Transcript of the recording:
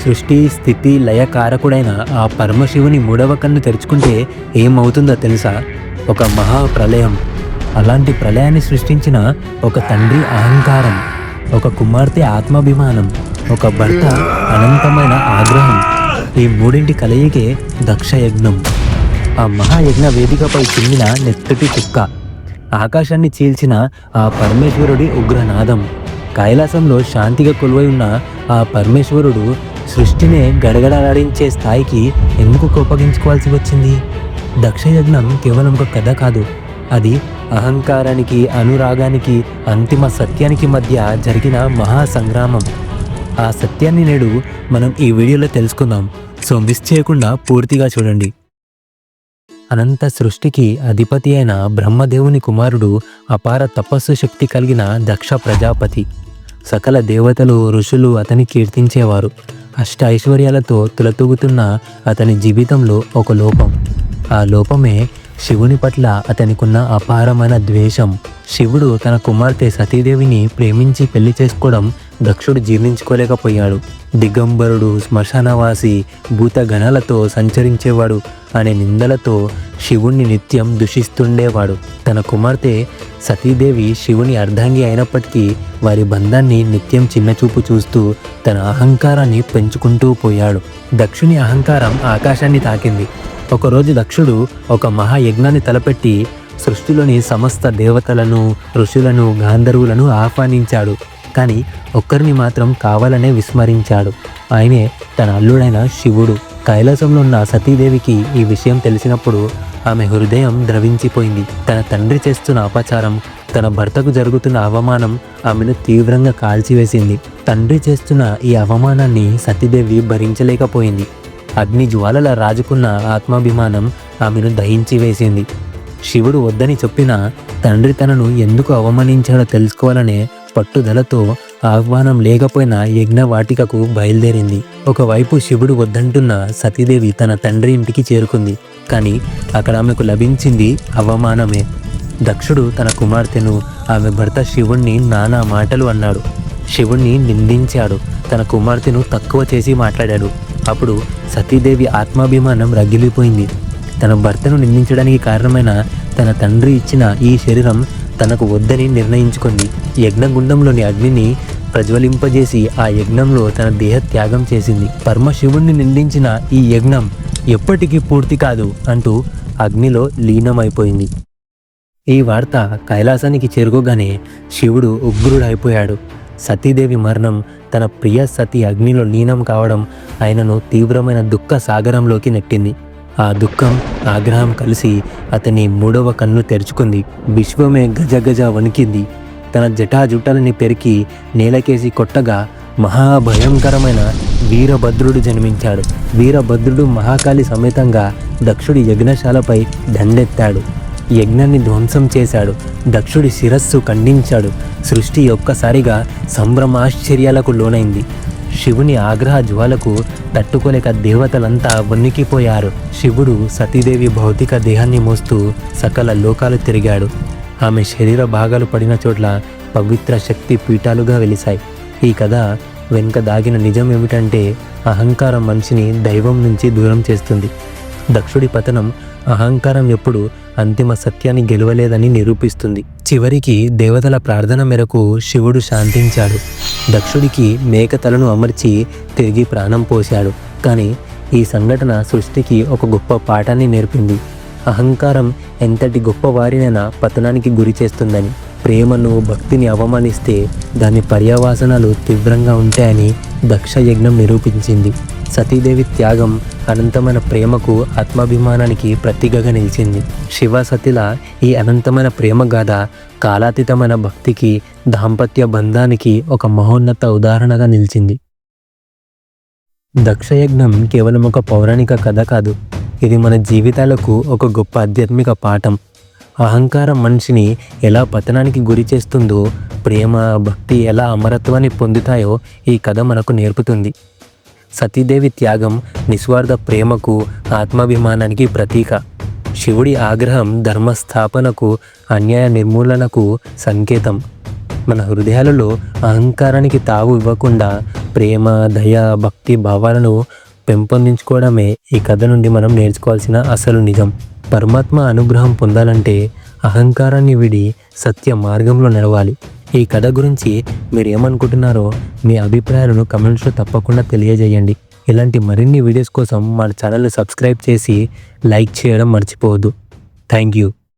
సృష్టి స్థితి లయకారకుడైన ఆ పరమశివుని మూడవ కన్ను తెరుచుకుంటే ఏమవుతుందో తెలుసా? ఒక మహాప్రళయం. అలాంటి ప్రళయాన్ని సృష్టించిన ఒక తండ్రి అహంకారం, ఒక కుమార్తె ఆత్మాభిమానం, ఒక భర్త అనంతమైన ఆగ్రహం, ఈ మూడింటి కలయికే దక్షయజ్ఞం. ఆ మహాయజ్ఞ వేదికపై చిమ్మిన నెత్తటి చుక్క, ఆకాశాన్ని చీల్చిన ఆ పరమేశ్వరుడి ఉగ్రనాదం. కైలాసంలో శాంతిగా కొలువై ఉన్న ఆ పరమేశ్వరుడు సృష్టినే గడగడలాడించే స్థాయికి ఎందుకు కోపగించుకోవాల్సి వచ్చింది? దక్షయజ్ఞం కేవలం ఒక కథ కాదు, అది అహంకారానికి, అనురాగానికి, అంతిమ సత్యానికి మధ్య జరిగిన మహాసంగ్రామం. ఆ సత్యాన్ని నేడు మనం ఈ వీడియోలో తెలుసుకుందాం. సో మిస్ చేయకుండా పూర్తిగా చూడండి. అనంత సృష్టికి అధిపతి అయిన బ్రహ్మదేవుని కుమారుడు, అపార తపస్సు శక్తి కలిగిన దక్ష ప్రజాపతి. సకల దేవతలు, ఋషులు అతని కీర్తించేవారు. అష్ట ఐశ్వర్యాలతో తులతూగుతున్న అతని జీవితంలో ఒక లోపం. ఆ లోపమే శివుని పట్ల అతనికున్న అపారమైన ద్వేషం. శివుడు తన కుమార్తె సతీదేవిని ప్రేమించి పెళ్లి చేసుకోవడం దక్షుడు జీర్ణించుకోలేకపోయాడు. దిగంబరుడు, శ్మశానవాసి, భూతగణాలతో సంచరించేవాడు అనే నిందలతో శివుణ్ణి నిత్యం దూషిస్తుండేవాడు. తన కుమార్తె సతీదేవి శివుని అర్ధాంగి అయినప్పటికీ వారి బంధాన్ని నిత్యం చిన్నచూపు చూస్తూ తన అహంకారాన్ని పెంచుకుంటూ పోయాడు. దక్షుని అహంకారం ఆకాశాన్ని తాకింది. ఒకరోజు దక్షుడు ఒక మహాయజ్ఞాన్ని తలపెట్టి సృష్టిలోని సమస్త దేవతలను, ఋషులను, గాంధర్వులను ఆహ్వానించాడు. కానీ ఒక్కరిని మాత్రం కావాలనే విస్మరించాడు. ఆయనే తన అల్లుడైన శివుడు. కైలాసంలో ఉన్న సతీదేవికి ఈ విషయం తెలిసినప్పుడు ఆమె హృదయం ద్రవించిపోయింది. తన తండ్రి చేస్తున్న అపచారం, తన భర్తకు జరుగుతున్న అవమానం ఆమెను తీవ్రంగా కాల్చివేసింది. తండ్రి చేస్తున్న ఈ అవమానాన్ని సతీదేవి భరించలేకపోయింది. అగ్ని జ్వాలల రాజుకున్న ఆత్మాభిమానం ఆమెను దహించి వేసింది. శివుడు వద్దని చెప్పినా తండ్రి తనను ఎందుకు అవమానించాడో తెలుసుకోవాలనే పట్టుదలతో ఆహ్వానం లేకపోయినా యజ్ఞవాటికకు బయలుదేరింది. ఒకవైపు శివుడు వద్దంటున్న సతీదేవి తన తండ్రి ఇంటికి చేరుకుంది. కానీ అక్కడ ఆమెకు లభించింది అవమానమే. దక్షుడు తన కుమార్తెను, ఆమె భర్త శివుణ్ణి నానా మాటలు అన్నాడు. శివుణ్ణి నిందించాడు. తన కుమార్తెను తక్కువ చేసి మాట్లాడాడు. అప్పుడు సతీదేవి ఆత్మాభిమానం రగిలిపోయింది. తన భర్తను నిందించడానికి కారణమైన తన తండ్రి ఇచ్చిన ఈ శరీరం తనకు వద్దని నిర్ణయించుకుంది. యజ్ఞగుండంలోని అగ్నిని ప్రజ్వలింపజేసి ఆ యజ్ఞంలో తన దేహ త్యాగం చేసింది. పరమశివుణ్ణి నిందించిన ఈ యజ్ఞం ఎప్పటికీ పూర్తి కాదు అంటూ అగ్నిలో లీనమైపోయింది. ఈ వార్త కైలాసానికి చేరుకోగానే శివుడు ఉగ్రుడైపోయాడు. సతీదేవి మరణం, తన ప్రియ సతీ అగ్నిలో లీనం కావడం ఆయనను తీవ్రమైన దుఃఖ సాగరంలోకి నెట్టింది. ఆ దుఃఖం, ఆగ్రహం కలిసి అతని మూడవ కన్ను తెరుచుకుంది. విశ్వమే గజగజ వణికింది. తన జటాజుటాలని పెరికి నేలకేసి కొట్టగా మహాభయంకరమైన వీరభద్రుడు జన్మించాడు. వీరభద్రుడు మహాకాళి సమేతంగా దక్షుడి యజ్ఞశాలపై దండెత్తాడు. యజ్ఞాన్ని ధ్వంసం చేశాడు. దక్షుడి శిరస్సు ఖండించాడు. సృష్టి ఒక్కసారిగా సంభ్రమాశ్చర్యాలకు లోనైంది. శివుని ఆగ్రహ జ్వాలకు తట్టుకోలేక దేవతలంతా వణికిపోయారు. శివుడు సతీదేవి భౌతిక దేహాన్ని మోస్తూ సకల లోకాలు తిరిగాడు. ఆమె శరీర భాగాలు పడిన చోట్ల పవిత్ర శక్తి పీఠాలుగా వెలిశాయి. ఈ కథ వెనుక దాగిన నిజం ఏమిటంటే, అహంకారం మనిషిని దైవం నుంచి దూరం చేస్తుంది. దక్షుడి పతనం అహంకారం ఎప్పుడు అంతిమ సత్యాన్ని గెలవలేదని నిరూపిస్తుంది. చివరికి దేవతల ప్రార్థన మేరకు శివుడు శాంతించాడు. దక్షుడికి మేకతలను అమర్చి తిరిగి ప్రాణం పోశాడు. కానీ ఈ సంఘటన సృష్టికి ఒక గొప్ప పాఠాన్ని నేర్పింది. అహంకారం ఎంతటి గొప్ప వారినైనా పతనానికి గురి చేస్తుందని. ప్రేమను, భక్తిని అవమానిస్తే దాని పర్యవసానాలు తీవ్రంగా ఉంటాయని దక్షయజ్ఞం నిరూపించింది. సతీదేవి త్యాగం అనంతమైన ప్రేమకు, ఆత్మాభిమానానికి ప్రతీకగా నిలిచింది. శివసతిల ఈ అనంతమైన ప్రేమ గాథ కాలాతీతమైన భక్తికి, దాంపత్య బంధానికి ఒక మహోన్నత ఉదాహరణగా నిలిచింది. దక్షయజ్ఞం కేవలం ఒక పౌరాణిక కథ కాదు, ఇది మన జీవితాలకు ఒక గొప్ప ఆధ్యాత్మిక పాఠం. అహంకారం మనిషిని ఎలా పతనానికి గురి చేస్తుందో, ప్రేమ, భక్తి ఎలా అమరత్వాన్ని పొందుతాయో ఈ కథ మనకు నేర్పుతుంది. సతీదేవి త్యాగం నిస్వార్థ ప్రేమకు, ఆత్మాభిమానానికి ప్రతీక. శివుడి ఆగ్రహం ధర్మస్థాపనకు, అన్యాయ నిర్మూలనకు సంకేతం. మన హృదయాలలో అహంకారానికి తావు ఇవ్వకుండా ప్రేమ, దయ, భక్తి భావాలను పెంపొందించుకోవడమే ఈ కథ నుండి మనం నేర్చుకోవాల్సిన అసలు నిజం. పరమాత్మ అనుగ్రహం పొందాలంటే అహంకారాన్ని విడి సత్య మార్గంలో నడవాలి. ఈ కథ గురించి మీరు ఏమనుకుంటున్నారో మీ అభిప్రాయాలను కమెంట్స్లో తప్పకుండా తెలియజేయండి. ఇలాంటి మరిన్ని వీడియోస్ కోసం మన ఛానల్ని సబ్స్క్రైబ్ చేసి లైక్ చేయడం మర్చిపోవద్దు. Thank you.